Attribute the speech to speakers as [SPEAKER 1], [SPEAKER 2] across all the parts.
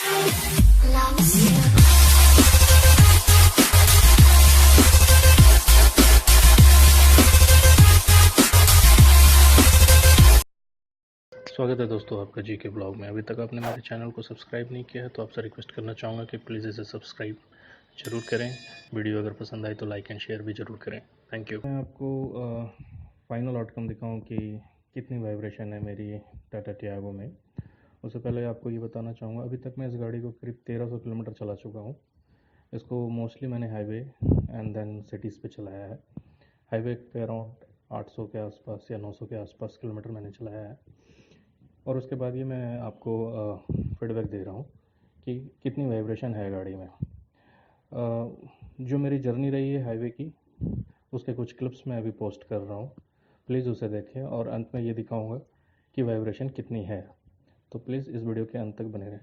[SPEAKER 1] स्वागत है दोस्तों आपका जी के ब्लॉग में। अभी तक आपने मेरे चैनल को सब्सक्राइब नहीं किया है तो आपसे रिक्वेस्ट करना चाहूँगा कि प्लीज़ इसे सब्सक्राइब ज़रूर करें। वीडियो अगर पसंद आए तो लाइक एंड शेयर भी ज़रूर करें। Thank you. मैं आपको फाइनल आउटकम दिखाऊं कि कितनी वाइब्रेशन है मेरी टाटा टियागो में। उससे पहले आपको ये बताना चाहूँगा, अभी तक मैं इस गाड़ी को करीब 1300 किलोमीटर चला चुका हूँ। इसको मोस्टली मैंने हाईवे एंड देन सिटीज़ पे चलाया है। हाईवे पे अराउंड 800 के आसपास या 900 के आसपास किलोमीटर मैंने चलाया है। और उसके बाद ये मैं आपको फीडबैक दे रहा हूँ कि कितनी वाइब्रेशन है गाड़ी में। जो मेरी जर्नी रही है हाईवे की, उसके कुछ क्लिप्स मैं अभी पोस्ट कर रहा हूँ, प्लीज़ उसे देखें और अंत में ये दिखाऊंगा कि वाइब्रेशन कितनी है। तो प्लीज़ इस वीडियो के अंत तक बने रहें।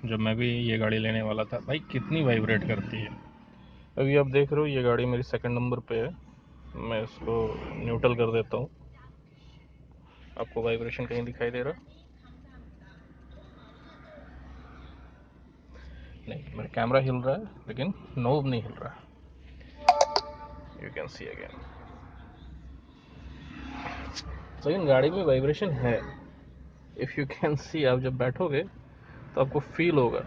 [SPEAKER 1] जब मैं भी ये गाड़ी लेने वाला था। भाई कितनी वाइब्रेट करती है। अभी आप देख रहे हो ये गाड़ी मेरी सेकंड नंबर पे है, मैं इसको न्यूट्रल कर देता हूँ। आपको वाइब्रेशन कहीं दिखाई दे रहा? नहीं, मेरा कैमरा हिल रहा है लेकिन नोब नहीं हिल रहा। You can see again. तो इन गाड़ी में वाइब्रेशन है, इफ़ यू कैन सी। आप जब बैठोगे तो आपको फील होगा।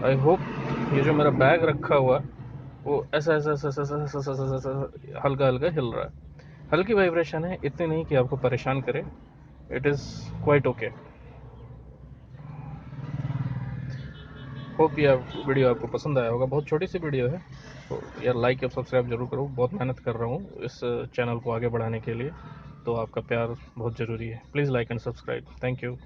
[SPEAKER 1] आई होप ये जो मेरा बैग रखा हुआ वो ऐसा ऐसा ऐसा ऐसा ऐसा ऐसा ऐसा ऐसा हल्का हल्का हिल रहा है। हल्की वाइब्रेशन है, इतनी नहीं कि आपको परेशान करे। It is quite okay. Hope ये वीडियो आपको पसंद आया होगा। बहुत छोटी सी वीडियो है, तो यार लाइक और सब्सक्राइब जरूर करो। बहुत मेहनत कर रहा हूँ इस चैनल को आगे बढ़ाने के लिए, तो आपका प्यार बहुत ज़रूरी है। Please like and subscribe. Thank you.